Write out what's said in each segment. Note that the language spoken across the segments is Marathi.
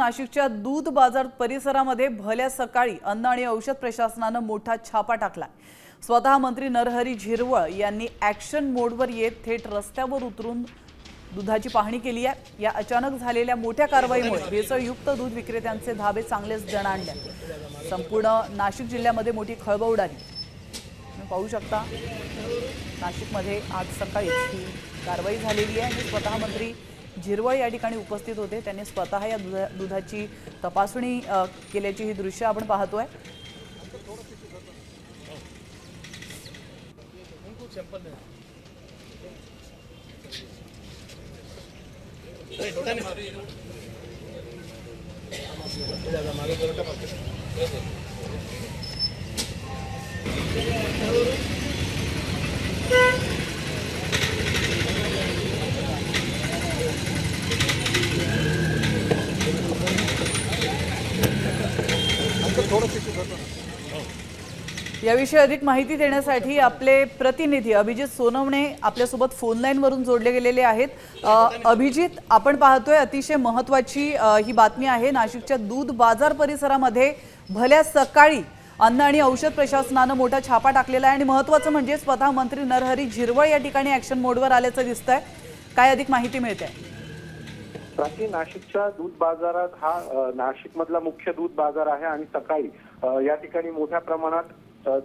नाशिकच्या दूध बाजार परिसरामध्ये भल्या सकाळी अन्न आणि औषध प्रशासनाने मोठा छापा टाकलाय। स्वतः मंत्री नरहरी झिरवळ यांनी ॲक्शन मोडवर येत थेट रस्त्यावर उतरून दुधाची पाहणी केली आहे। या अचानक झालेल्या मोठ्या कारवाईमुळे भेसळयुक्त दूध विक्रेत्यांचे धाबे चांगलेच दणाणले। संपूर्ण नाशिक जिल्ह्यामध्ये मोठी खळबळ उडाली। तुम्ही पाहू शकता नाशिकमध्ये आज सकाळी ही कारवाई झालेली आहे आणि स्वतः मंत्री झिरवळ या ठिकाणी उपस्थित होते। त्यांनी स्वतः या दुधाची तपासणी केल्याची ही दृश्य आपण पाहतोय। याविषयी अधिक माहिती देण्यासाठी आपले प्रतिनिधी अभिजित सोनवणे आपल्यासोबत फोन लाईन वरून जोडले गेलेले आहेत। अभिजित, आपण पाहतोय अतिशय महत्त्वाची ही बातमी आहे। नाशिकच्या दूध बाजार परिसरामध्ये भल्या सकाळी अन्न आणि औषध प्रशासनाने मोठा छापा टाकलेला आहे आणि महत्त्वाचं म्हणजे स्वतः मंत्री नरहरी झिरवळ या ठिकाणी ॲक्शन मोडवर आल्याचं दिसतंय। काय अधिक माहिती मिळते? प्राची, नाशिकच्या दूध बाजारात हा नाशिकमधला मुख्य दूध बाजार आहे आणि सकाळी या ठिकाणी मोठ्या प्रमाणात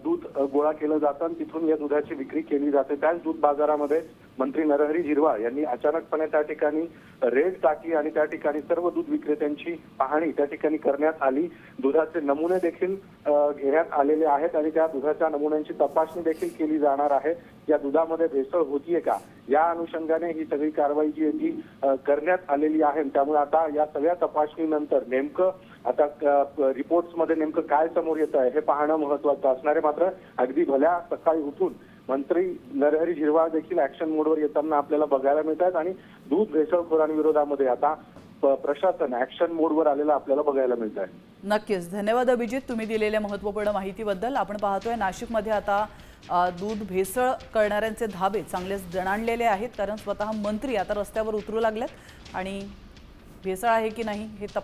दूध गोळा केलं जातं आणि तिथून या दुधाची विक्री केली जाते। त्याच दूध बाजारामध्ये मंत्री नरहरी झिरवळ यांनी अचानकपणे त्या ठिकाणी रेड टाकली आणि त्या ठिकाणी सर्व दूध विक्रेत्यांची पाहणी त्या ठिकाणी करण्यात आली। दुधाचे नमुने देखील घेण्यात आलेले आहेत आणि त्या दुधाच्या नमुन्यांची तपासणी देखील केली जाणार आहे। या दुधामध्ये भेसळ होतीये का या अनुषंगाने ही सगळी कारवाई जी आहे ती करण्यात आलेली आहे। त्यामुळे आता या सगळ्या तपासणीनंतर नेमकं आता रिपोर्ट्स मध्ये नेमकं काय समोर येत आहे हे पाहणं महत्त्वाचं असणार आहे। मात्र अगदी भल्या सकाळी उठून मंत्री नरहरी झिरवळ देखील ॲक्शन मोडवर येताना आपल्याला बघायला मिळतात आणि दूध भेसळखोरांविरोधामध्ये आता प्रशासन ॲक्शन मोडवर आलेलं आपल्याला बघायला मिळत आहे। नक्कीच, धन्यवाद अभिजित, तुम्ही दिलेल्या महत्त्वपूर्ण माहितीबद्दल। आपण पाहतोय नाशिकमध्ये आता दूध भेसळ करणाऱ्यांचे धाबे चांगलेच दणाणलेले आहेत, कारण स्वतः मंत्री आता रस्त्यावर उतरू लागलेत आणि भेसळ आहे की नाही हे तपास